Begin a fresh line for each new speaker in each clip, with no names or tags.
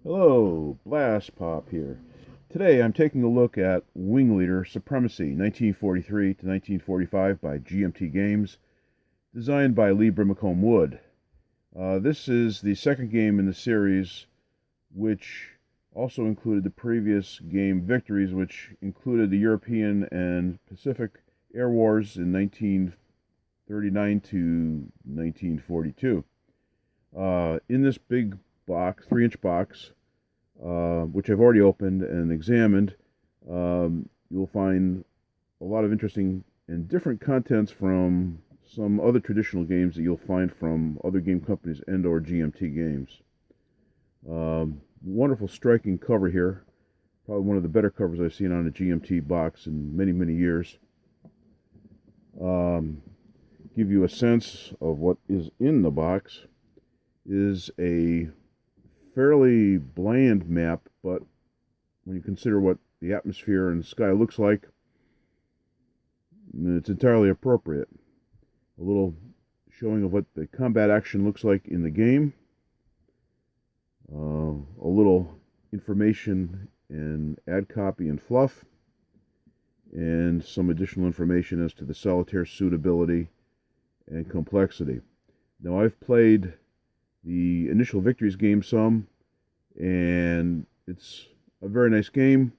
Hello, Blastpop here. Today I'm taking a look at Wing Leader Supremacy 1943 to 1945 by GMT Games, designed by Lee Brimacombe Wood. This is the second game in the series, which also included the previous game Victories, which included the European and Pacific Air Wars in 1939 to 1942. In this big box, 3-inch box, which I've already opened and examined, you'll find a lot of interesting and different contents from some other traditional games that you'll find from other game companies and or GMT games. Wonderful striking cover here. Probably one of the better covers I've seen on a GMT box in many, many years. Give you a sense of what is in the box. Is a fairly bland map, but when you consider what the atmosphere and sky looks like, it's entirely appropriate. A little showing of what the combat action looks like in the game, a little information and ad copy and fluff, and some additional information as to the solitaire suitability and complexity. Now, I've played the initial Victories game some, and it's a very nice game,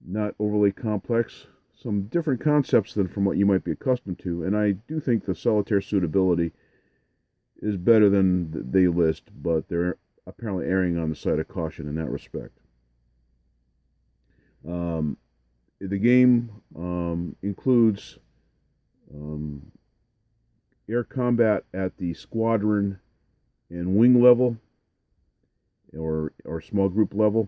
not overly complex, some different concepts than from what you might be accustomed to, and I do think the solitaire suitability is better than they list, but they're apparently erring on the side of caution in that respect. The game includes air combat at the squadron and wing level, or small group level,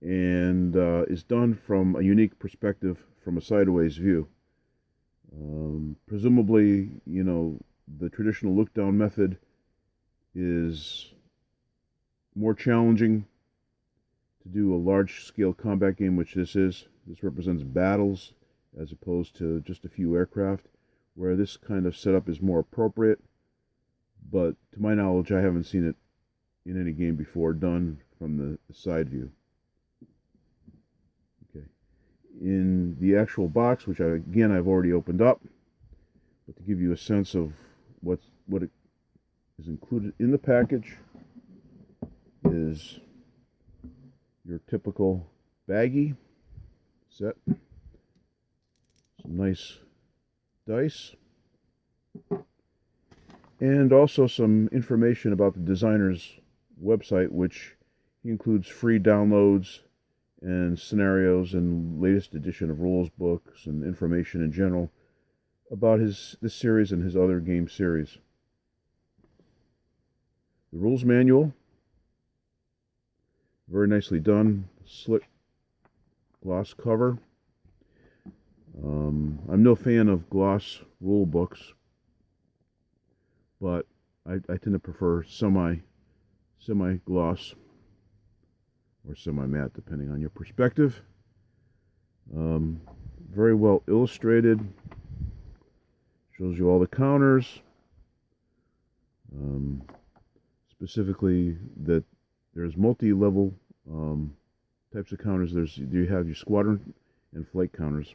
and is done from a unique perspective, from a sideways view. Presumably, the traditional look-down method is more challenging to do a large-scale combat game, which this is. This represents battles as opposed to just a few aircraft, where this kind of setup is more appropriate. But to my knowledge, I haven't seen it in any game before done from the side view. Okay. In the actual box, which I've already opened up, but to give you a sense of what it is included in the package, is your typical baggie set, some nice dice, and also some information about the designer's website, which includes free downloads and scenarios and latest edition of rules books and information in general about this series and his other game series. The rules manual, very nicely done, slick gloss cover. I'm no fan of gloss rule books, but I tend to prefer semi-gloss or semi-matte, depending on your perspective. Very well illustrated. Shows you all the counters. Specifically that there's multi-level types of counters. You have your squadron and flight counters,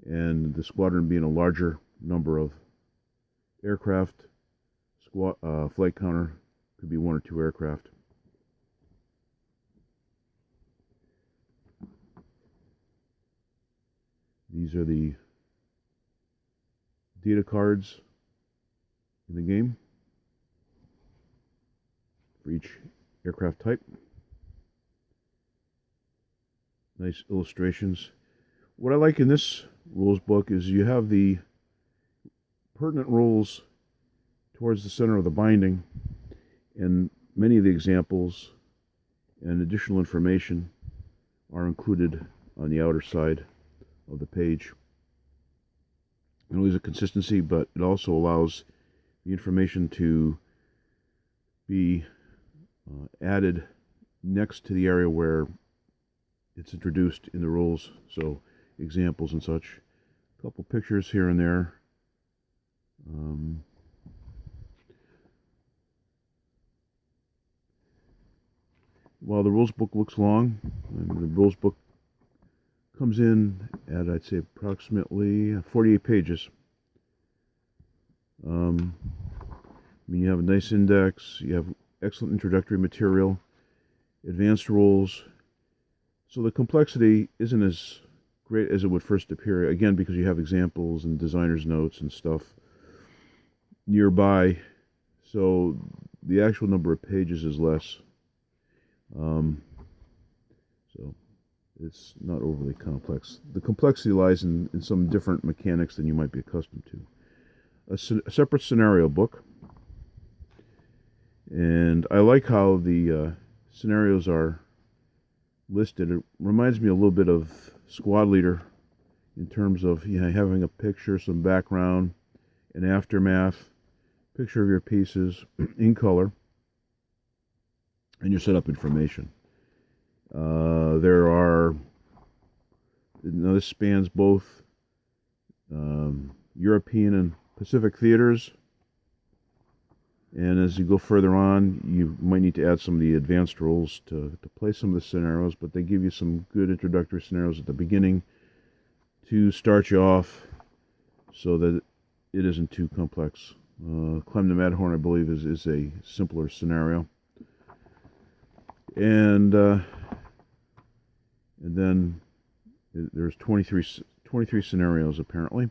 and the squadron being a larger number of aircraft. Flight counter could be 1 or 2 aircraft. These are the data cards in the game for each aircraft type. Nice illustrations. What I like in this rules book is you have the pertinent rules towards the center of the binding, and many of the examples and additional information are included on the outer side of the page. Not only is it consistency, but it also allows the information to be added next to the area where it's introduced in the rules, so examples and such. A couple pictures here and there. while the rules book looks long, and the rules book comes in at, I'd say, approximately 48 pages. You have a nice index, you have excellent introductory material, advanced rules. So the complexity isn't as great as it would first appear, again, because you have examples and designer's notes and stuff nearby. So the actual number of pages is less. So it's not overly complex. The complexity lies in some different mechanics than you might be accustomed to. A separate scenario book. And I like how the scenarios are listed. It reminds me a little bit of Squad Leader in terms of having a picture, some background, an aftermath, picture of your pieces in color, and your setup information. This spans both European and Pacific theaters. And as you go further on, you might need to add some of the advanced rules to play some of the scenarios, but they give you some good introductory scenarios at the beginning to start you off so that it isn't too complex. Climb the Matterhorn, I believe, is a simpler scenario. And then there's 23 scenarios, apparently.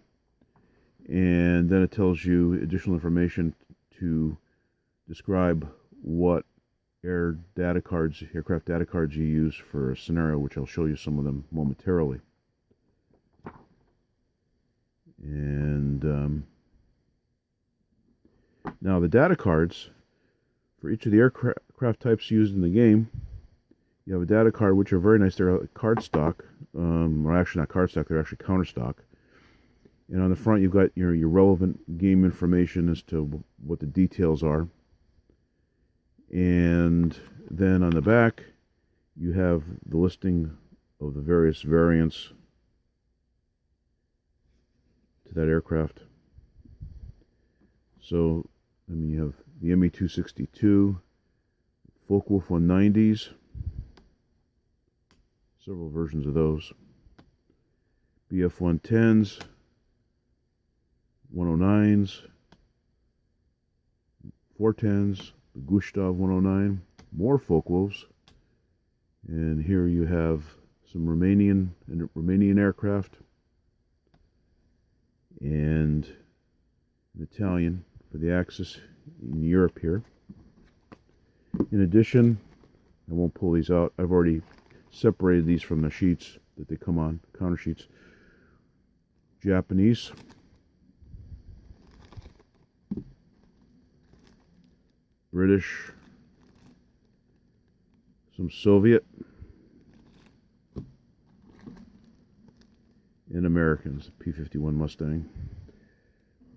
And then it tells you additional information to describe what aircraft data cards you use for a scenario, which I'll show you some of them momentarily. And now the data cards for each of the aircraft types used in the game, you have a data card, which are very nice. They're cardstock, or actually not cardstock, they're actually counterstock. And on the front, you've got your relevant game information as to what the details are. And then on the back, you have the listing of the various variants to that aircraft. So, you have the ME-262, Focke-Wulf 190s, several versions of those, BF-110s, 109s, 410s, the Gustav 109, more Focke-Wulfs, and here you have some Romanian aircraft, and an Italian for the Axis in Europe here. In addition, I won't pull these out. I've already separated these from the sheets that they come on, counter sheets. Japanese, British, some Soviet, and Americans. P-51 Mustang,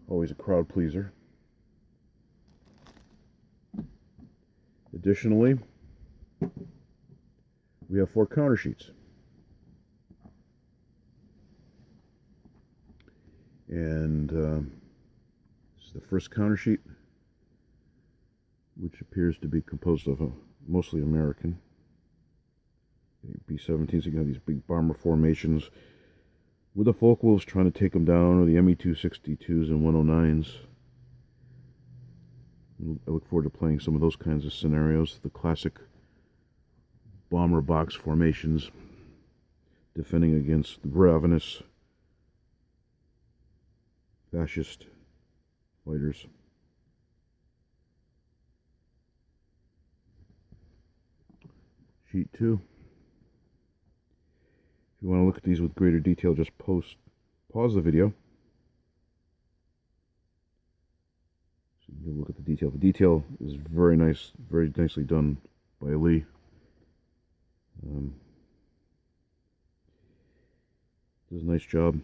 always a crowd pleaser. Additionally, we have 4 counter sheets. And this is the first counter sheet, which appears to be composed of mostly American. B-17s, you have these big bomber formations with the Focke-Wulfs trying to take them down, or the ME-262s and 109s. I look forward to playing some of those kinds of scenarios, the classic bomber box formations, defending against the ravenous fascist fighters. Sheet 2. If you want to look at these with greater detail, just pause the video. So you can look at the detail. The detail is very nice, very nicely done by Lee. Does a nice job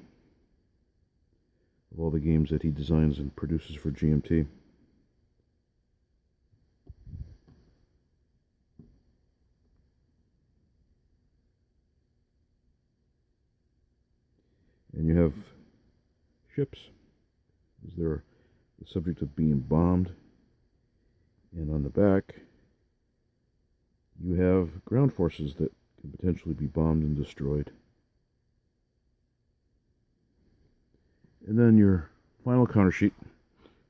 of all the games that he designs and produces for GMT. And you have ships, as they're the subject of being bombed. And on the back, you have ground forces that can potentially be bombed and destroyed. And then your final counter sheet,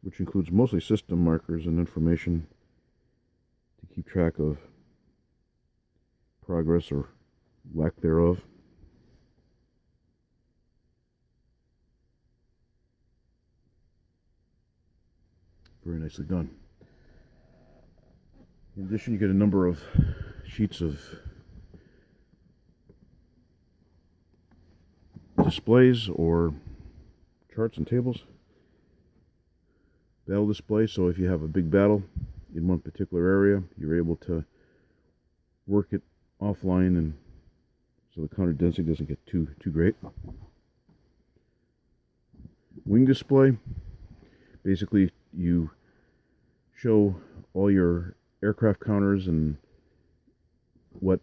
which includes mostly system markers and information to keep track of progress or lack thereof. Very nicely done. In addition, you get a number of sheets of displays or charts and tables. Battle display, so if you have a big battle in one particular area, you're able to work it offline, and so the counter density doesn't get too great. Wing display, basically you show all your aircraft counters and what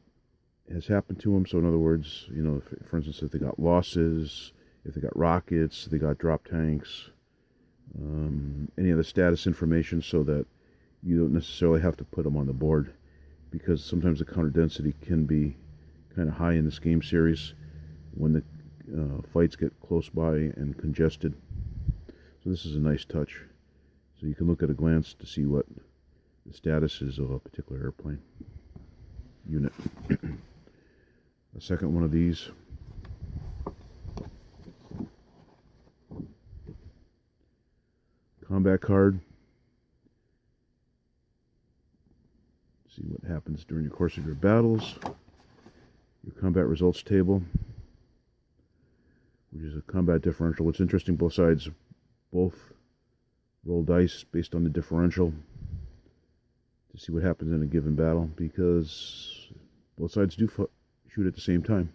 has happened to them. So in other words, you know, for instance, if they got losses, if they got rockets, they got drop tanks, any of the status information, so that you don't necessarily have to put them on the board, because sometimes the counter density can be kind of high in this game series when the fights get close by and congested. So this is a nice touch. So you can look at a glance to see what the status is of a particular airplane unit. A second one of these. Combat card. See what happens during the course of your battles. Your combat results table, which is a combat differential. What's interesting, both sides both roll dice based on the differential to see what happens in a given battle, because both sides do shoot at the same time.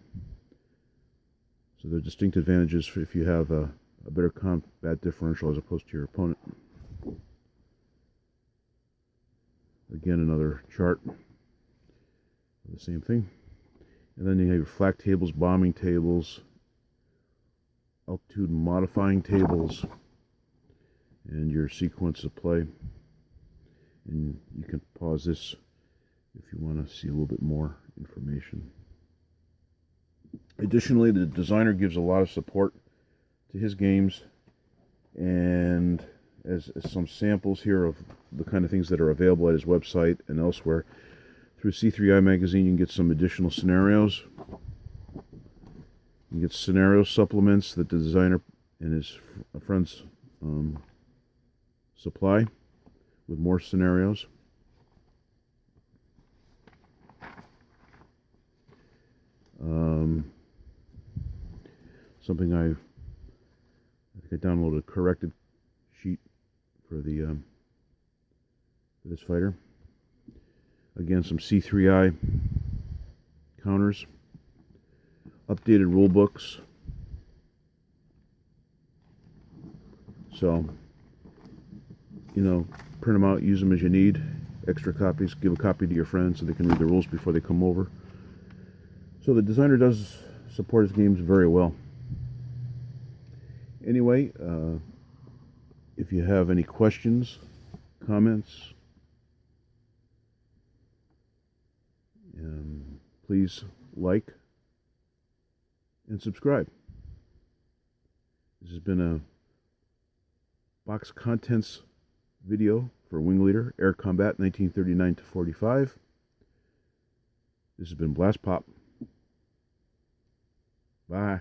So there are distinct advantages if you have a better combat differential as opposed to your opponent. Again, another chart of the same thing. And then you have your flak tables, bombing tables, altitude modifying tables, and your sequence of play. And you can pause this if you want to see a little bit more information. Additionally, the designer gives a lot of support to his games, and as some samples here of the kind of things that are available at his website and elsewhere. Through C3I magazine, you can get some additional scenarios. You can get scenario supplements that the designer and his friends supply with more scenarios. Something I think I downloaded a corrected sheet for the for this fighter. Again, some C3I counters, updated rule books. So, you know, print them out, use them as you need. Extra copies, give a copy to your friends so they can read the rules before they come over. So the designer does support his games very well. Anyway, if you have any questions, comments, please like and subscribe. This has been a box contents video for Wing Leader Air Combat 1939 to 45. This has been Blastpop. Bye.